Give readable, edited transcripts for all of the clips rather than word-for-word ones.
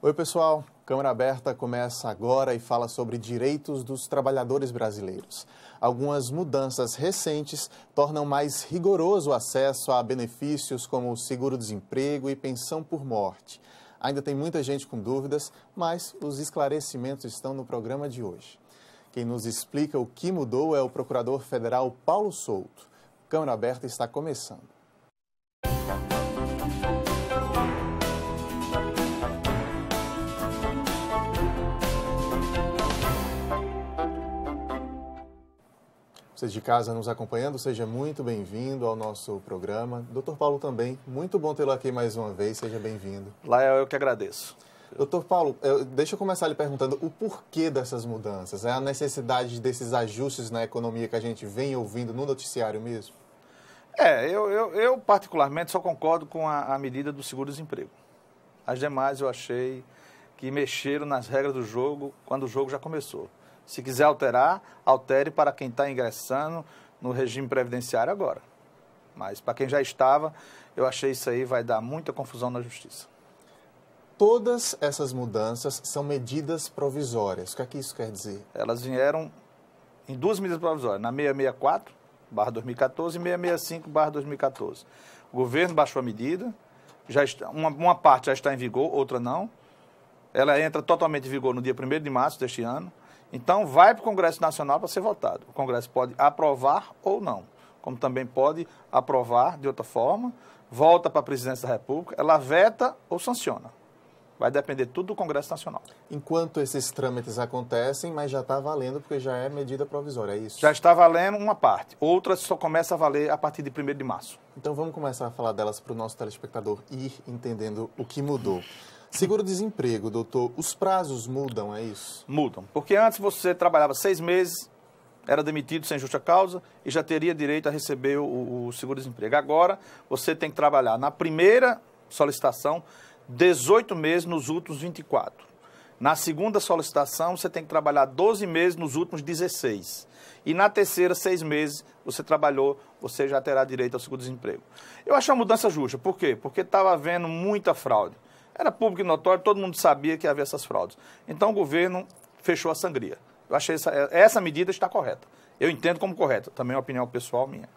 Oi, pessoal. Câmara Aberta começa agora e fala sobre direitos dos trabalhadores brasileiros. Algumas mudanças recentes tornam mais rigoroso o acesso a benefícios como seguro-desemprego e pensão por morte. Ainda tem muita gente com dúvidas, mas os esclarecimentos estão no programa de hoje. Quem nos explica o que mudou é o Procurador Federal Paulo Souto. Câmara Aberta está começando. Você de casa nos acompanhando, seja muito bem-vindo ao nosso programa. Doutor Paulo também, muito bom tê-lo aqui mais uma vez, seja bem-vindo. Lael, eu que agradeço. Doutor Paulo, deixa eu começar lhe perguntando o porquê dessas mudanças. É a necessidade desses ajustes na economia que a gente vem ouvindo no noticiário mesmo? Eu particularmente só concordo com a medida do seguro-desemprego. As demais eu achei que mexeram nas regras do jogo quando o jogo já começou. Se quiser alterar, altere para quem está ingressando no regime previdenciário agora. Mas para quem já estava, eu achei isso aí vai dar muita confusão na justiça. Todas essas mudanças são medidas provisórias. O que é que isso quer dizer? Elas vieram em duas medidas provisórias, na 664/2014 e 665/2014. O governo baixou a medida, uma parte já está em vigor, outra não. Ela entra totalmente em vigor no dia 1º de março deste ano. Então, vai para o Congresso Nacional para ser votado. O Congresso pode aprovar ou não, como também pode aprovar de outra forma, volta para a Presidência da República, ela veta ou sanciona. Vai depender tudo do Congresso Nacional. Enquanto esses trâmites acontecem, mas já está valendo porque já é medida provisória, é isso? Já está valendo uma parte, outra só começa a valer a partir de 1º de março. Então, vamos começar a falar delas para o nosso telespectador ir entendendo o que mudou. Seguro-desemprego, doutor, os prazos mudam, é isso? Mudam, porque antes você trabalhava 6 meses, era demitido sem justa causa e já teria direito a receber o seguro-desemprego. Agora, você tem que trabalhar na primeira solicitação 18 meses nos últimos 24. Na segunda solicitação, você tem que trabalhar 12 meses nos últimos 16. E na terceira, 6 meses, você trabalhou, você já terá direito ao seguro-desemprego. Eu acho uma mudança justa. Por quê? Porque estava havendo muita fraude. Era público e notório, todo mundo sabia que havia essas fraudes. Então, o governo fechou a sangria. Eu achei essa medida está correta. Eu entendo como correta. Também é uma opinião pessoal minha.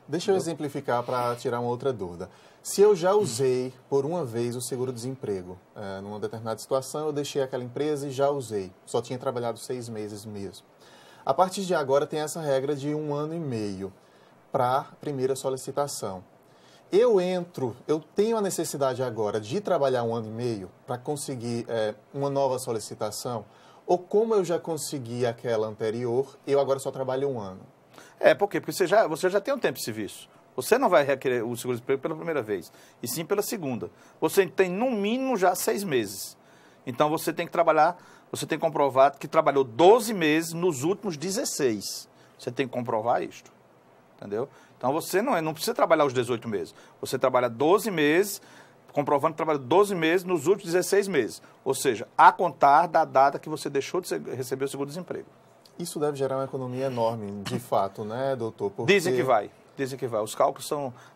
Deixa eu exemplificar para tirar uma outra dúvida. Se eu já usei por uma vez o seguro-desemprego, numa determinada situação, eu deixei aquela empresa e já usei. Só tinha trabalhado 6 meses mesmo. A partir de agora tem essa regra de 1 ano e meio para a primeira solicitação. Eu tenho a necessidade agora de trabalhar 1 ano e meio para conseguir uma nova solicitação, ou como eu já consegui aquela anterior, eu agora só trabalho 1 ano? Por quê? Porque você já tem um tempo de serviço. Você não vai requerer o seguro-desemprego pela primeira vez, e sim pela segunda. Você tem, no mínimo, já 6 meses. Então, você tem que trabalhar, você tem que comprovar que trabalhou 12 meses nos últimos 16. Você tem que comprovar isto, entendeu? Então, você não precisa trabalhar os 18 meses. Você trabalha 12 meses, comprovando que trabalhou 12 meses nos últimos 16 meses. Ou seja, a contar da data que você deixou de receber o seguro-desemprego. Isso deve gerar uma economia enorme, de fato, né, doutor? Porque... Dizem que vai. Os cálculos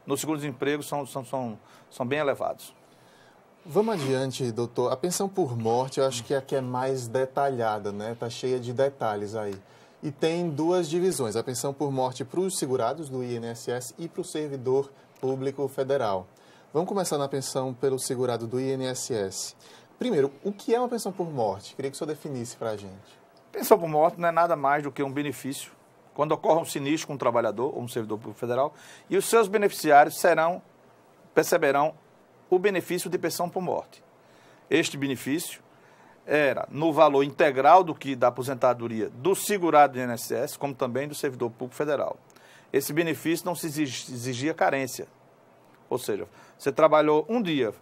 no seguro-desemprego são bem elevados. Vamos adiante, doutor. A pensão por morte, eu acho que aqui é mais detalhada, né? Está cheia de detalhes aí. E tem 2 divisões, a pensão por morte para os segurados do INSS e para o servidor público federal. Vamos começar na pensão pelo segurado do INSS. Primeiro, o que é uma pensão por morte? Queria que o senhor definisse para a gente. Pensão por morte não é nada mais do que um benefício quando ocorre um sinistro com um trabalhador ou um servidor público federal e os seus beneficiários perceberão o benefício de pensão por morte. Este benefício era no valor integral da aposentadoria do segurado do INSS, como também do servidor público federal. Esse benefício não se exigia carência. Ou seja, você trabalhou um dia,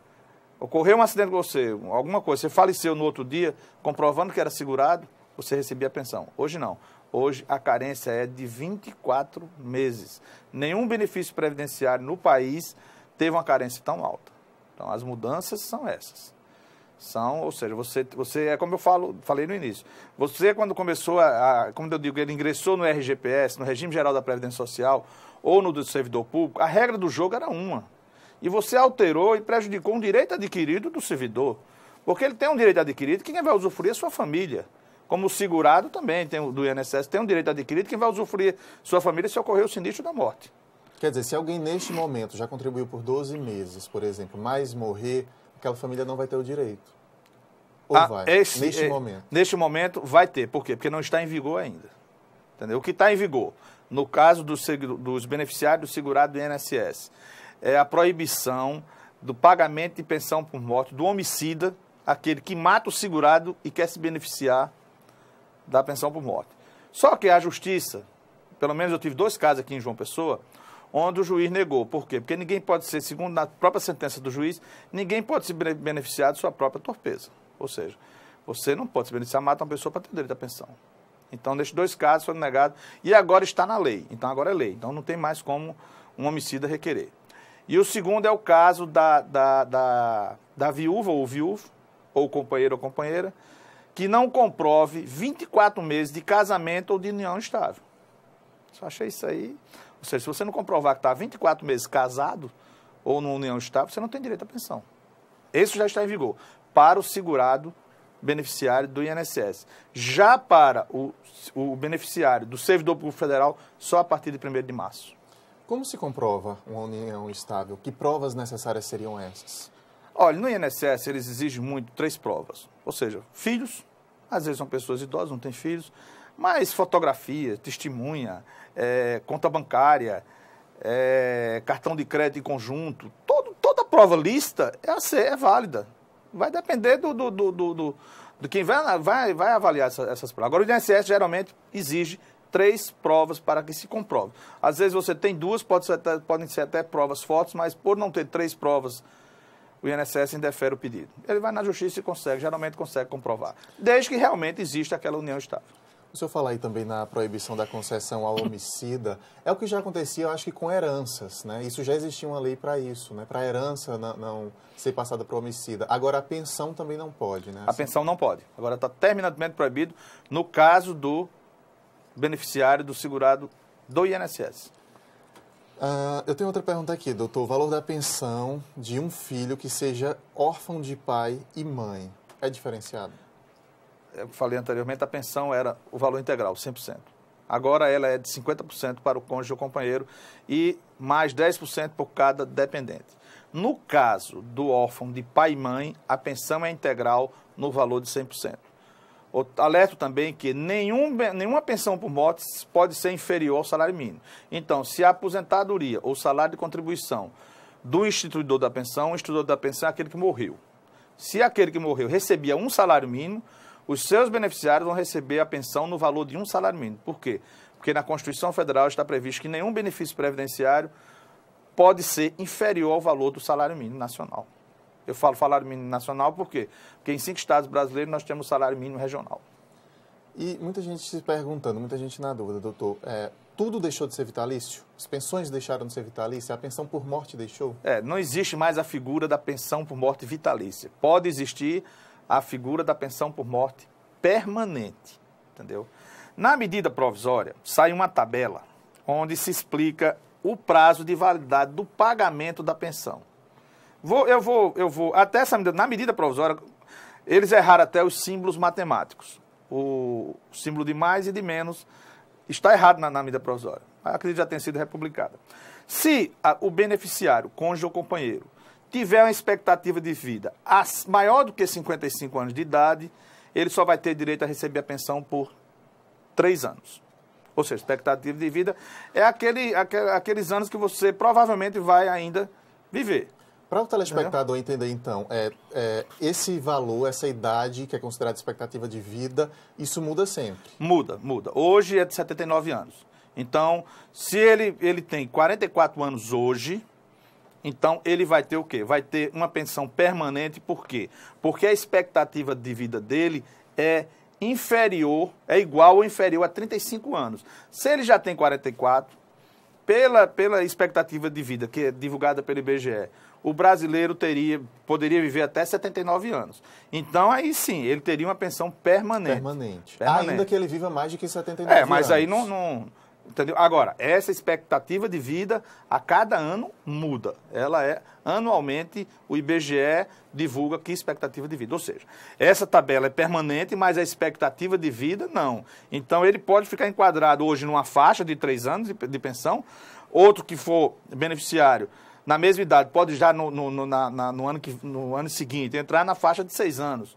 ocorreu um acidente com você, alguma coisa, você faleceu no outro dia, comprovando que era segurado, você recebia a pensão. Hoje não. Hoje a carência é de 24 meses. Nenhum benefício previdenciário no país teve uma carência tão alta. Então, as mudanças são essas. Ou seja, você é como eu falei no início. Você, quando começou como eu digo, ele ingressou no RGPS, no Regime Geral da Previdência Social, ou no do servidor público, a regra do jogo era uma. E você alterou e prejudicou um direito adquirido do servidor. Porque ele tem um direito adquirido, que quem vai usufruir é a sua família. Como o segurado também, do INSS, tem um direito adquirido, quem vai usufruir sua família se ocorrer o sinistro da morte. Quer dizer, se alguém neste momento já contribuiu por 12 meses, por exemplo, mas morrer, aquela família não vai ter o direito. Ou vai? Neste momento? Neste momento vai ter. Por quê? Porque não está em vigor ainda. Entendeu? O que está em vigor, no caso dos beneficiários do segurado do INSS, é a proibição do pagamento de pensão por morte do homicida, aquele que mata o segurado e quer se beneficiar da pensão por morte. Só que a justiça, pelo menos eu tive 2 casos aqui em João Pessoa, onde o juiz negou. Por quê? Porque ninguém pode ser, segundo a própria sentença do juiz, ninguém pode se beneficiar de sua própria torpeza. Ou seja, você não pode se beneficiar, mata uma pessoa para ter direito à pensão. Então, nesses 2 casos foi negado e agora está na lei. Então, agora é lei. Então, não tem mais como um homicida requerer. E o segundo é o caso da viúva ou viúvo, ou companheiro ou companheira, que não comprove 24 meses de casamento ou de união estável. Só achei isso aí. Ou seja, se você não comprovar que está 24 meses casado ou numa união estável, você não tem direito à pensão. Isso já está em vigor para o segurado beneficiário do INSS. Já para o beneficiário do servidor público federal, só a partir de 1º de março. Como se comprova uma união estável? Que provas necessárias seriam essas? Olha, no INSS eles exigem muito 3 provas. Ou seja, filhos, às vezes são pessoas idosas, não têm filhos, mas fotografia, testemunha, conta bancária, cartão de crédito em conjunto, toda prova lista é válida. Vai depender de quem vai avaliar essas provas. Agora, o INSS geralmente exige 3 provas para que se comprove. Às vezes você tem 2, podem ser até provas fortes, mas por não ter 3 provas, o INSS indefere o pedido. Ele vai na justiça e geralmente consegue comprovar, desde que realmente exista aquela união estável. O senhor fala aí também na proibição da concessão ao homicida. É o que já acontecia, eu acho que com heranças, né? Isso já existia uma lei para isso, né? Para a herança não ser passada para o homicida. Agora, a pensão também não pode, né? A pensão não pode. Agora está terminantemente proibido no caso do beneficiário do segurado do INSS. Eu tenho outra pergunta aqui, doutor. O valor da pensão de um filho que seja órfão de pai e mãe é diferenciado? Eu falei anteriormente, a pensão era o valor integral, 100%. Agora ela é de 50% para o cônjuge ou companheiro e mais 10% por cada dependente. No caso do órfão de pai e mãe, a pensão é integral no valor de 100%. Alerto também que nenhuma pensão por morte pode ser inferior ao salário mínimo. Então, se a aposentadoria ou salário de contribuição do instituidor da pensão, o instituidor da pensão é aquele que morreu. Se aquele que morreu recebia um salário mínimo, os seus beneficiários vão receber a pensão no valor de um salário mínimo. Por quê? Porque na Constituição Federal está previsto que nenhum benefício previdenciário pode ser inferior ao valor do salário mínimo nacional. Eu falo salário mínimo nacional por quê? Porque em 5 estados brasileiros nós temos salário mínimo regional. E muita gente se perguntando, muita gente na dúvida, doutor, tudo deixou de ser vitalício? As pensões deixaram de ser vitalícias? A pensão por morte deixou? Não existe mais a figura da pensão por morte vitalícia. Pode existir a figura da pensão por morte permanente, entendeu? Na medida provisória, sai uma tabela onde se explica o prazo de validade do pagamento da pensão. Até essa medida, na medida provisória, eles erraram até os símbolos matemáticos. O símbolo de mais e de menos está errado na medida provisória. Acredito que já tenha sido republicada. Se o beneficiário, cônjuge ou companheiro, tiver uma expectativa de vida maior do que 55 anos de idade, ele só vai ter direito a receber a pensão por 3 anos. Ou seja, expectativa de vida é aqueles anos que você provavelmente vai ainda viver. Para o telespectador entender, então, esse valor, essa idade que é considerada expectativa de vida, isso muda sempre? Muda. Hoje é de 79 anos. Então, se ele tem 44 anos hoje, então ele vai ter o quê? Vai ter uma pensão permanente, por quê? Porque a expectativa de vida dele é igual ou inferior a 35 anos. Se ele já tem 44, pela expectativa de vida, que é divulgada pelo IBGE, o brasileiro poderia viver até 79 anos. Então, aí sim, ele teria uma pensão permanente. Ainda que ele viva mais de que 79 anos. Mas aí Entendeu? Agora, essa expectativa de vida a cada ano muda. Ela é, anualmente, o IBGE divulga que expectativa de vida. Ou seja, essa tabela é permanente, mas a expectativa de vida não. Então, ele pode ficar enquadrado hoje numa faixa de 3 anos de pensão. Outro que for beneficiário, na mesma idade, pode já no ano seguinte entrar na faixa de 6 anos.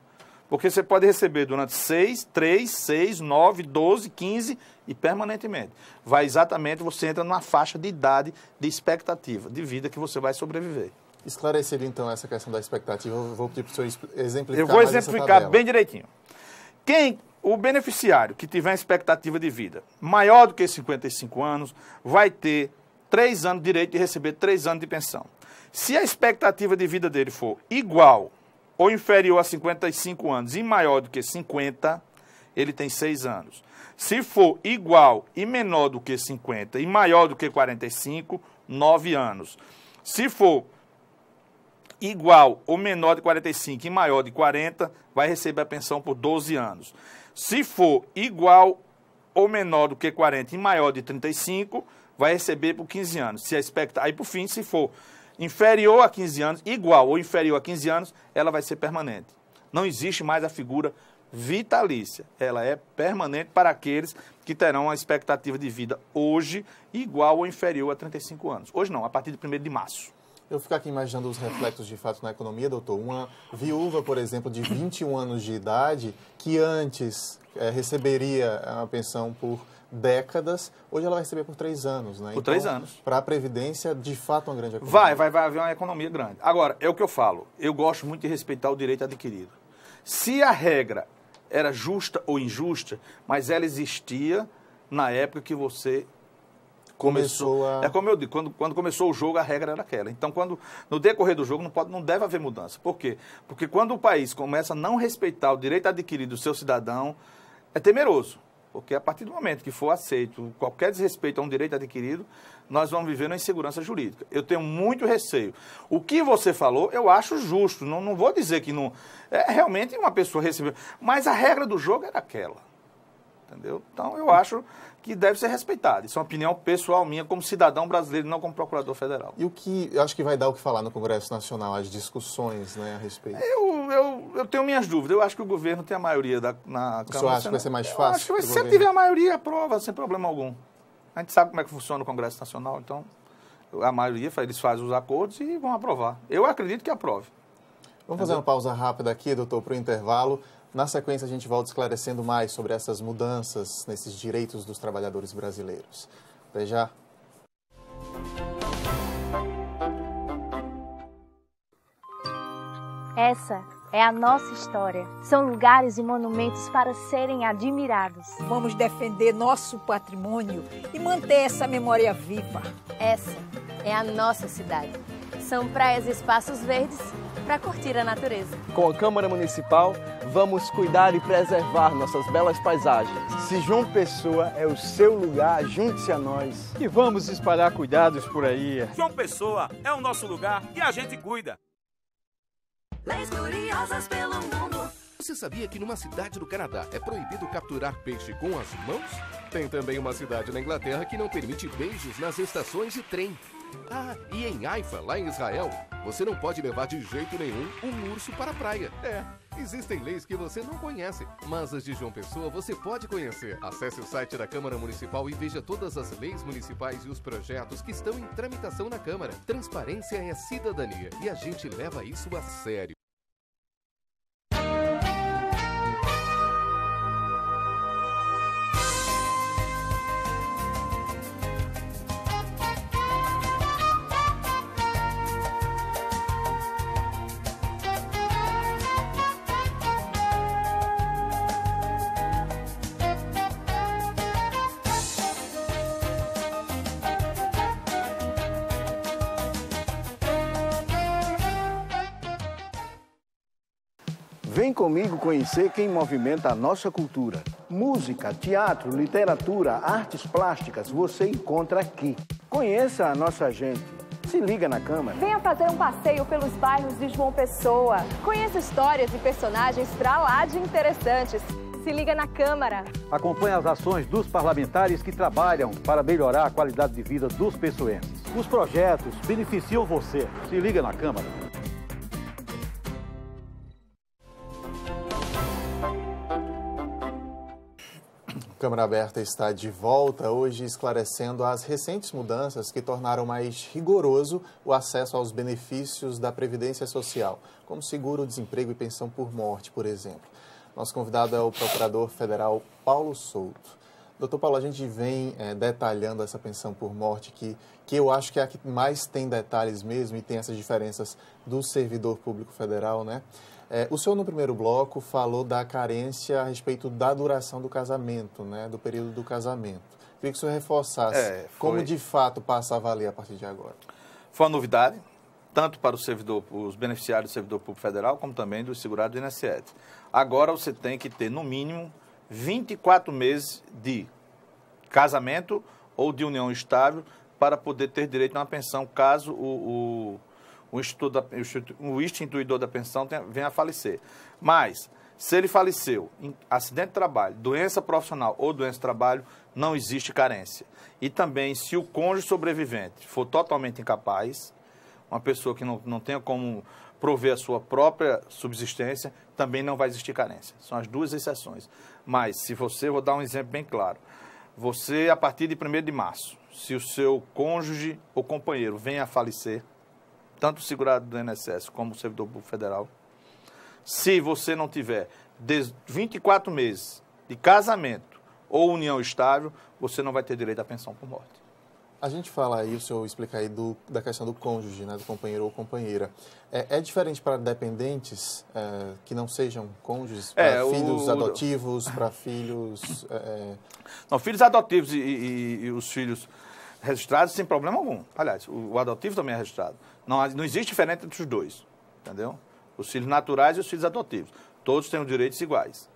Porque você pode receber durante 6, 3, 6, 9, 12, 15 e permanentemente. Vai exatamente, você entra numa faixa de idade, de expectativa, de vida que você vai sobreviver. Esclarecido, então, essa questão da expectativa, eu vou pedir para o senhor exemplificar. Eu vou exemplificar bem direitinho. O beneficiário que tiver expectativa de vida maior do que 55 anos, vai ter 3 anos de direito de receber 3 anos de pensão. Se a expectativa de vida dele for igual ou inferior a 55 anos e maior do que 50, ele tem 6 anos. Se for igual e menor do que 50 e maior do que 45, 9 anos. Se for igual ou menor de 45 e maior de 40, vai receber a pensão por 12 anos. Se for igual ou menor do que 40 e maior de 35, vai receber por 15 anos. Aí, por fim, se for inferior a 15 anos, igual ou inferior a 15 anos, ela vai ser permanente. Não existe mais a figura vitalícia. Ela é permanente para aqueles que terão a expectativa de vida hoje igual ou inferior a 35 anos. Hoje não, a partir de 1º de março. Eu fico aqui imaginando os reflexos de fato na economia, doutor. Uma viúva, por exemplo, de 21 anos de idade, que antes receberia a pensão por décadas, hoje ela vai receber por 3 anos, né? Por 3 anos. Para a Previdência, de fato, uma grande economia. Vai haver uma economia grande. Agora, é o que eu falo, eu gosto muito de respeitar o direito adquirido. Se a regra era justa ou injusta, mas ela existia na época que você começou a... É como eu digo, quando começou o jogo, a regra era aquela. Então, no decorrer do jogo, não deve haver mudança. Por quê? Porque quando o país começa a não respeitar o direito adquirido do seu cidadão, é temeroso. Porque a partir do momento que for aceito qualquer desrespeito a um direito adquirido, nós vamos viver uma insegurança jurídica. Eu tenho muito receio. O que você falou, eu acho justo. Não vou dizer que não... É realmente uma pessoa recebeu. Mas a regra do jogo era aquela. Entendeu? Então, eu acho que deve ser respeitado. Isso é uma opinião pessoal minha como cidadão brasileiro, não como procurador federal. E o que eu acho que vai dar o que falar no Congresso Nacional, as discussões, né, a respeito? Eu tenho minhas dúvidas. Eu acho que o governo tem a maioria na Câmara. O senhor acha que vai ser mais fácil? Eu acho que vai, se tiver a maioria, aprova, sem problema algum. A gente sabe como é que funciona o Congresso Nacional, então a maioria, eles fazem os acordos e vão aprovar. Eu acredito que aprove. Vamos fazer uma pausa rápida aqui, doutor, para o intervalo. Na sequência, a gente volta esclarecendo mais sobre essas mudanças nesses direitos dos trabalhadores brasileiros. Até já. Essa é a nossa história. São lugares e monumentos para serem admirados. Vamos defender nosso patrimônio e manter essa memória viva. Essa é a nossa cidade. São praias e espaços verdes para curtir a natureza. Com a Câmara Municipal, vamos cuidar e preservar nossas belas paisagens. Se João Pessoa é o seu lugar, junte-se a nós. E vamos espalhar cuidados por aí. João Pessoa é o nosso lugar e a gente cuida. Leis curiosas pelo mundo. Você sabia que numa cidade do Canadá é proibido capturar peixe com as mãos? Tem também uma cidade na Inglaterra que não permite beijos nas estações de trem. Ah, e em Haifa, lá em Israel, você não pode levar de jeito nenhum um urso para a praia. Existem leis que você não conhece, mas as de João Pessoa você pode conhecer. Acesse o site da Câmara Municipal e veja todas as leis municipais e os projetos que estão em tramitação na Câmara. Transparência é cidadania e a gente leva isso a sério. Vem comigo conhecer quem movimenta a nossa cultura. Música, teatro, literatura, artes plásticas, você encontra aqui. Conheça a nossa gente. Se liga na Câmara. Venha fazer um passeio pelos bairros de João Pessoa. Conheça histórias e personagens pra lá de interessantes. Se liga na Câmara. Acompanhe as ações dos parlamentares que trabalham para melhorar a qualidade de vida dos pessoenses. Os projetos beneficiam você. Se liga na Câmara. Câmara Aberta está de volta, hoje esclarecendo as recentes mudanças que tornaram mais rigoroso o acesso aos benefícios da Previdência Social, como seguro-desemprego e pensão por morte, por exemplo. Nosso convidado é o Procurador Federal Paulo Souto. Doutor Paulo, a gente vem detalhando essa pensão por morte, que eu acho que é a que mais tem detalhes mesmo e tem essas diferenças do servidor público federal, né? O senhor, no primeiro bloco, falou da carência a respeito da duração do casamento, né, do período do casamento. Queria que o senhor reforçasse como, de fato, passa a valer a partir de agora. Foi uma novidade, tanto para os beneficiários do servidor público federal, como também do segurado do INSS. Agora você tem que ter, no mínimo, 24 meses de casamento ou de união estável para poder ter direito a uma pensão, caso o instituidor da pensão venha a falecer. Mas, se ele faleceu em acidente de trabalho, doença profissional ou doença de trabalho, não existe carência. E também, se o cônjuge sobrevivente for totalmente incapaz, uma pessoa que não tenha como prover a sua própria subsistência, também não vai existir carência. São as duas exceções. Mas, se você, vou dar um exemplo bem claro, você, a partir de 1º de março, se o seu cônjuge ou companheiro venha a falecer, tanto o segurado do INSS como o servidor público federal, se você não tiver 24 meses de casamento ou união estável, você não vai ter direito à pensão por morte. A gente fala aí, o senhor explica aí da questão do cônjuge, né, do companheiro ou companheira. É diferente para dependentes que não sejam cônjuges, para filhos adotivos, para filhos... Não, filhos adotivos e os filhos registrados sem problema algum. Aliás, o adotivo também é registrado. Não existe diferença entre os dois, entendeu? Os filhos naturais e os filhos adotivos. Todos têm os direitos iguais,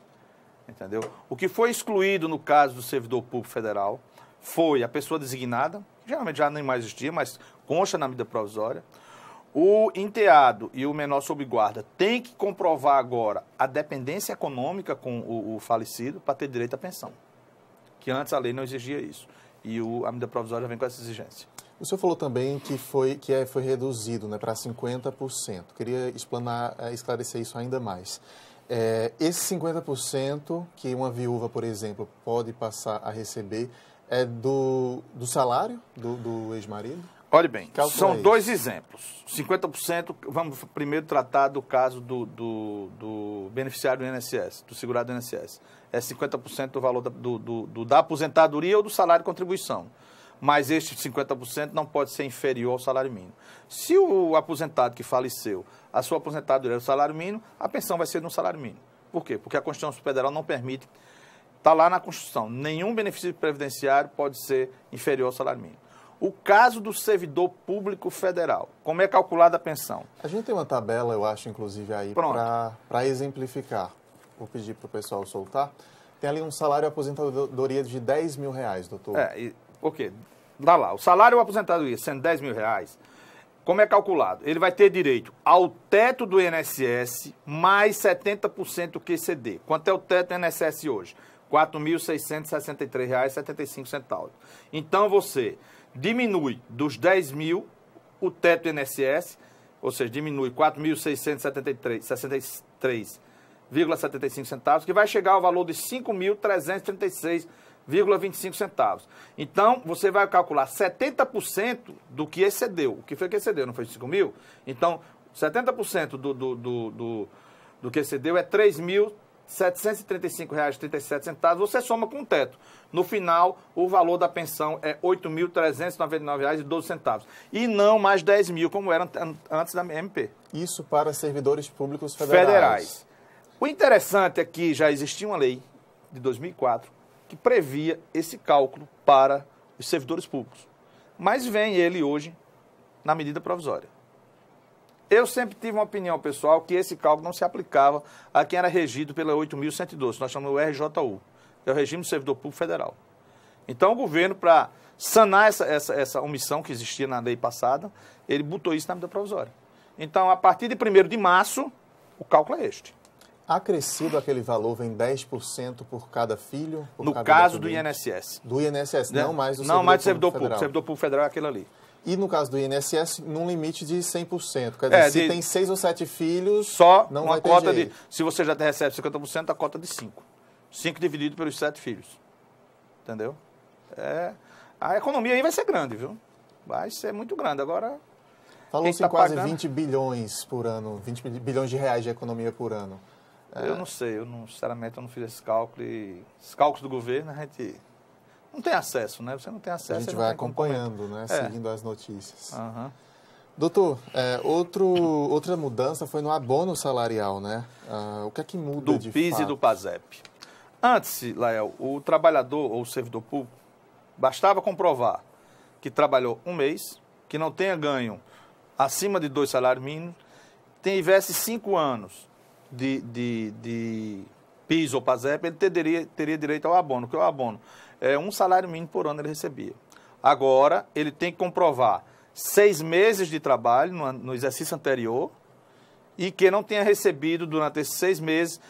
entendeu? O que foi excluído no caso do servidor público federal foi a pessoa designada, que geralmente já nem mais existia, mas consta na medida provisória. O enteado e o menor sob guarda têm que comprovar agora a dependência econômica com o falecido para ter direito à pensão, que antes a lei não exigia isso. E a medida provisória vem com essa exigência. O senhor falou também que foi reduzido, né, para 50%. Queria esclarecer isso ainda mais. Esse 50% que uma viúva, por exemplo, pode passar a receber é do salário do ex-marido? Olhe bem, são dois exemplos. 50%, vamos primeiro tratar do caso do beneficiário do INSS, do segurado do INSS. É 50% do valor da aposentadoria ou do salário de contribuição. Mas este 50% não pode ser inferior ao salário mínimo. Se o aposentado que faleceu, a sua aposentadoria é o salário mínimo, a pensão vai ser no salário mínimo. Por quê? Porque a Constituição Federal não permite, está lá na Constituição, nenhum benefício previdenciário pode ser inferior ao salário mínimo. O caso do servidor público federal, como é calculada a pensão? A gente tem uma tabela, eu acho, inclusive, aí para exemplificar. Vou pedir para o pessoal soltar. Tem ali um salário aposentadoria de R$10 mil, doutor. Ok. Dá lá. O salário aposentadoria sendo R$10 mil, como é calculado? Ele vai ter direito ao teto do INSS mais 70% do QCD. Quanto é o teto do INSS hoje? R$ 4.663,75. Então, você diminui dos 10 mil o teto do INSS, ou seja, diminui 4.663,75 centavos, que vai chegar ao valor de 5.336,25 centavos. Então, você vai calcular 70% do que excedeu. O que foi que excedeu? Não foi 5 mil? Então, 70% do que excedeu é R$ 3.735,37. Você soma com o teto. No final, o valor da pensão é R$ 8.399,12. E não mais 10 mil, como era antes da MP. Isso para servidores públicos federais. O interessante é que já existia uma lei de 2004 que previa esse cálculo para os servidores públicos. Mas vem ele hoje na medida provisória. Eu sempre tive uma opinião pessoal que esse cálculo não se aplicava a quem era regido pela 8.112, nós chamamos o RJU, que é o Regime do Servidor Público Federal. Então, o governo, para sanar essa omissão que existia na lei passada, ele botou isso na medida provisória. Então, a partir de 1º de março, o cálculo é este. Acrescido aquele valor, vem 10% por cada filho? No caso do INSS. Do INSS, não mais do servidor público. Não mais do servidor público. O servidor público federal é aquele ali. E no caso do INSS, num limite de 100%. Quer dizer, se tem 6 ou 7 filhos, só não vai ter cota jeito. Se você já recebe 50%, a cota de 5. 5 dividido pelos 7 filhos. Entendeu? A economia aí vai ser grande, viu? Vai ser muito grande. Agora, falou-se em quase 20 bilhões por ano, 20 bilhões de reais de economia por ano. Eu não sei, sinceramente, eu não fiz esse cálculo. E os cálculos do governo, a gente não tem acesso, né? Você não tem acesso. A gente vai acompanhando, né? Seguindo as notícias. Uhum. Doutor, outra mudança foi no abono salarial, né? O que é que muda do de PIS fato? E do PASEP. Antes, Lael, o trabalhador ou o servidor público bastava comprovar que trabalhou um mês, que não tenha ganho acima de 2 salários mínimos, tivesse 5 anos de PIS ou PASEP, ele teria direito ao abono, que o abono é 1 salário mínimo por ano ele recebia. Agora, ele tem que comprovar 6 meses de trabalho no exercício anterior e que não tenha recebido durante esses 6 meses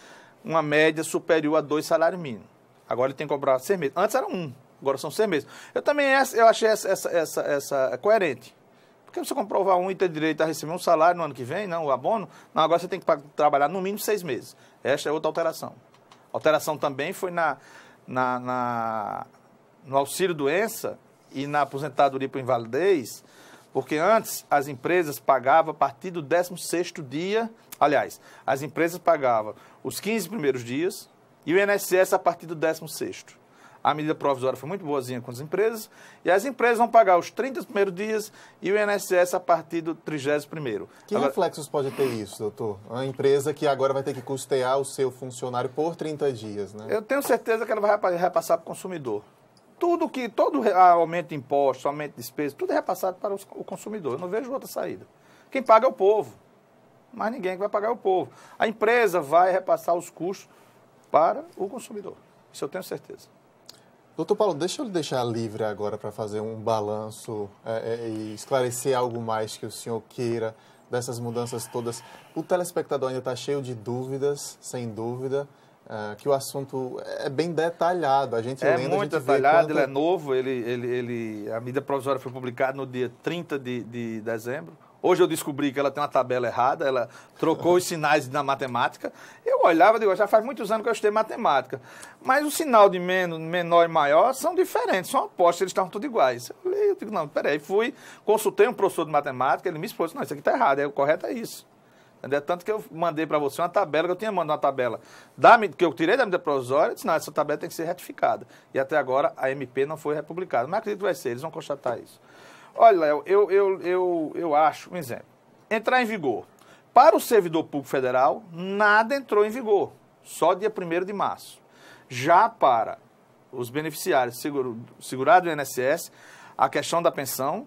uma média superior a 2 salários mínimos. Agora ele tem que comprovar 6 meses. Antes era 1, agora são 6 meses. Eu achei essa coerente. Porque você comprovar 1 e ter direito a receber um salário no ano que vem, não, o abono, não, agora você tem que trabalhar no mínimo 6 meses. Esta é outra alteração. A alteração também foi no auxílio-doença e na aposentadoria por invalidez, porque antes as empresas pagavam a partir do 16º dia, aliás, as empresas pagavam os 15 primeiros dias e o INSS a partir do 16º. A medida provisória foi muito boazinha com as empresas e as empresas vão pagar os 30 primeiros dias e o INSS a partir do 31º. Que reflexos pode ter isso, doutor? Uma empresa que agora vai ter que custear o seu funcionário por 30 dias, né? Eu tenho certeza que ela vai repassar para o consumidor. Todo aumento de impostos, aumento de despesas, tudo é repassado para o consumidor. Eu não vejo outra saída. Quem paga é o povo, mas ninguém vai pagar é o povo. A empresa vai repassar os custos para o consumidor. Isso eu tenho certeza. Doutor Paulo, deixa eu lhe deixar livre agora para fazer um balanço e esclarecer algo mais que o senhor queira dessas mudanças todas. O telespectador ainda está cheio de dúvidas, sem dúvida, que o assunto é bem detalhado. A gente lendo, muito detalhado, ele é novo, a medida provisória foi publicada no dia 30 de dezembro. Hoje eu descobri que ela tem uma tabela errada, ela trocou os sinais na matemática. Eu olhava e digo, já faz muitos anos que eu estudei matemática. Mas o sinal de menor e maior são diferentes, são opostos, eles estavam tudo iguais. Eu digo, não, peraí, consultei um professor de matemática, ele me expôs, não, isso aqui está errado, o correto é isso. Entendeu? Tanto que eu mandei para você uma tabela, que eu tinha mandado uma tabela que eu tirei da medida provisória, eu disse, não, essa tabela tem que ser retificada. E até agora a MP não foi republicada. Mas acredito que vai ser, eles vão constatar isso. Olha, Léo, eu acho, um exemplo, entrar em vigor. Para o servidor público federal, nada entrou em vigor, só dia 1º de março. Já para os beneficiários segurados do INSS, a questão da pensão,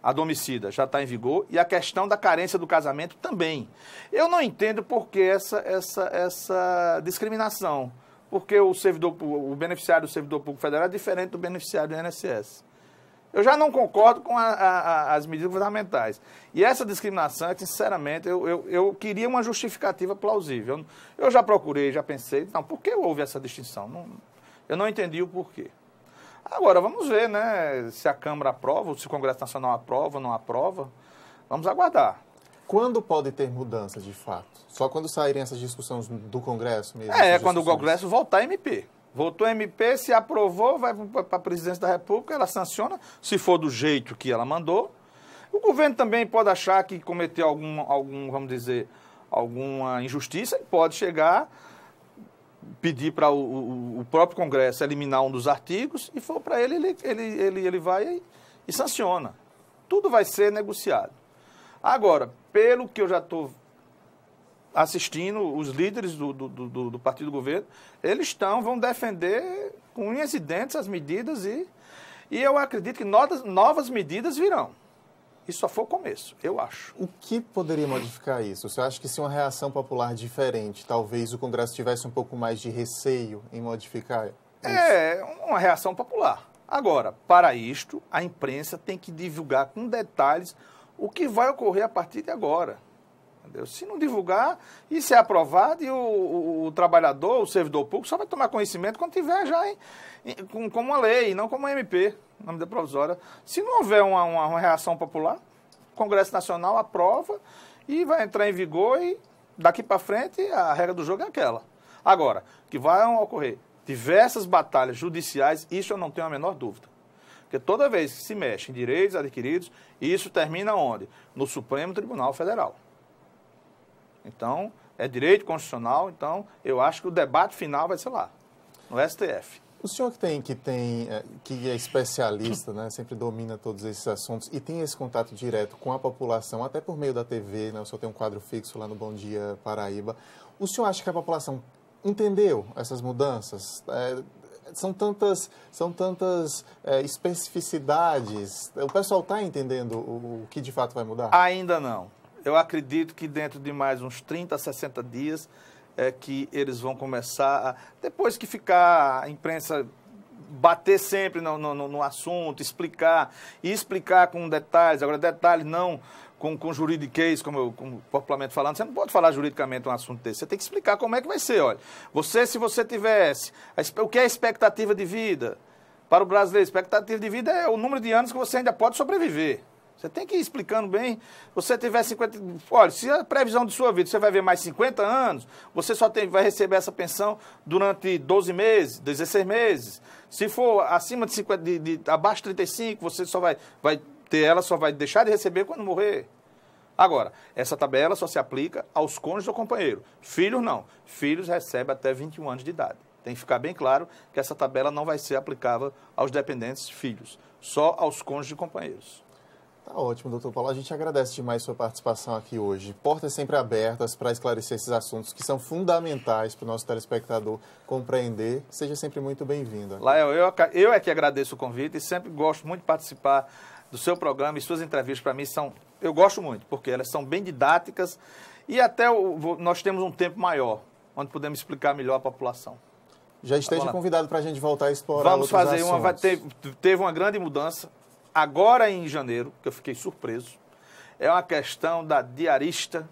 a domicida já está em vigor, e a questão da carência do casamento também. Eu não entendo por que essa discriminação, porque o beneficiário do servidor público federal é diferente do beneficiário do INSS. Eu já não concordo com as medidas governamentais. E essa discriminação, sinceramente, eu queria uma justificativa plausível. Eu já procurei, já pensei, não, por que houve essa distinção? Eu não entendi o porquê. Agora, vamos ver, né, se a Câmara aprova, se o Congresso Nacional aprova ou não aprova. Vamos aguardar. Quando pode ter mudança, de fato? Só quando saírem essas discussões do Congresso mesmo? Quando o Congresso voltar a MP. Voltou a MP, se aprovou, vai para a Presidência da República, ela sanciona, se for do jeito que ela mandou. O governo também pode achar que cometeu vamos dizer, alguma injustiça, e pode chegar, pedir para o próprio Congresso eliminar um dos artigos, e for para ele vai e sanciona. Tudo vai ser negociado. Agora, pelo que eu já estou assistindo, os líderes do partido do governo, eles vão defender com unhas e dentes as medidas e eu acredito que novas medidas virão. Isso só foi o começo, eu acho. O que poderia modificar isso? Você acha que se uma reação popular diferente, talvez o Congresso tivesse um pouco mais de receio em modificar isso? É uma reação popular. Agora, para isto, a imprensa tem que divulgar com detalhes o que vai ocorrer a partir de agora. Entendeu? Se não divulgar, isso é aprovado e o trabalhador, o servidor público, só vai tomar conhecimento quando tiver já como uma lei, não como uma MP, na medida provisória. Se não houver uma reação popular, o Congresso Nacional aprova e vai entrar em vigor e daqui para frente a regra do jogo é aquela. Agora, que vai ocorrer diversas batalhas judiciais, isso eu não tenho a menor dúvida. Porque toda vez que se mexe em direitos adquiridos, isso termina onde? No Supremo Tribunal Federal. Então, é direito constitucional, então eu acho que o debate final vai ser lá, no STF. O senhor que é especialista, né, sempre domina todos esses assuntos e tem esse contato direto com a população, até por meio da TV, né, o senhor tem um quadro fixo lá no Bom Dia Paraíba. O senhor acha que a população entendeu essas mudanças? São tantas especificidades. O pessoal está entendendo o que de fato vai mudar? Ainda não. Eu acredito que dentro de mais uns 30, 60 dias é que eles vão começar, depois que ficar a imprensa bater sempre no assunto, explicar com detalhes. Agora, detalhes não com juridiquês, como popularmente falando. Você não pode falar juridicamente um assunto desse. Você tem que explicar como é que vai ser. Olha, se você tivesse... O que é a expectativa de vida? Para o brasileiro, a expectativa de vida é o número de anos que você ainda pode sobreviver. Você tem que ir explicando bem. Você tiver 50... Olha, se a previsão de sua vida, você vai ver mais 50 anos, você só vai receber essa pensão durante 12 meses, 16 meses. Se for acima de 50, abaixo de 35, você só vai ter ela, só vai deixar de receber quando morrer. Agora, essa tabela só se aplica aos cônjuges ou companheiro. Filhos não. Filhos recebem até 21 anos de idade. Tem que ficar bem claro que essa tabela não vai ser aplicável aos dependentes filhos, só aos cônjuges e companheiros. Tá ótimo, doutor Paulo. A gente agradece demais sua participação aqui hoje. Portas sempre abertas para esclarecer esses assuntos que são fundamentais para o nosso telespectador compreender. Seja sempre muito bem-vindo. Lael, eu é que agradeço o convite e sempre gosto muito de participar do seu programa e suas entrevistas para mim eu gosto muito, porque elas são bem didáticas e até nós temos um tempo maior, onde podemos explicar melhor a população. Já esteja convidado para a gente voltar a explorar Vamos fazer teve uma grande mudança. Agora em janeiro, que eu fiquei surpreso, é uma questão da diarista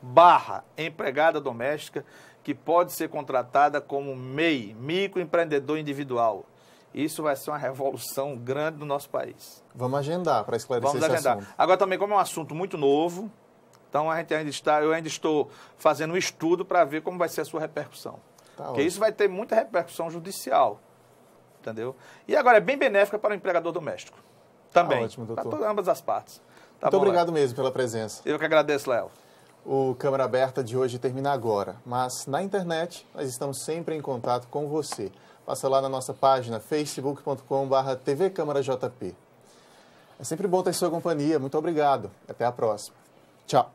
/ empregada doméstica que pode ser contratada como MEI, microempreendedor individual. Isso vai ser uma revolução grande no nosso país. Vamos agendar para esclarecer esse assunto. Agora também, como é um assunto muito novo, então eu ainda estou fazendo um estudo para ver como vai ser a sua repercussão. Porque isso vai ter muita repercussão judicial, entendeu? E agora é bem benéfica para o empregador doméstico. Também, ótimo, para ambas as partes. Muito obrigado mesmo pela presença. Eu que agradeço, Léo. O Câmara Aberta de hoje termina agora, mas na internet nós estamos sempre em contato com você. Passa lá na nossa página facebook.com/TV Câmara JP. É sempre bom ter sua companhia. Muito obrigado. Até a próxima. Tchau.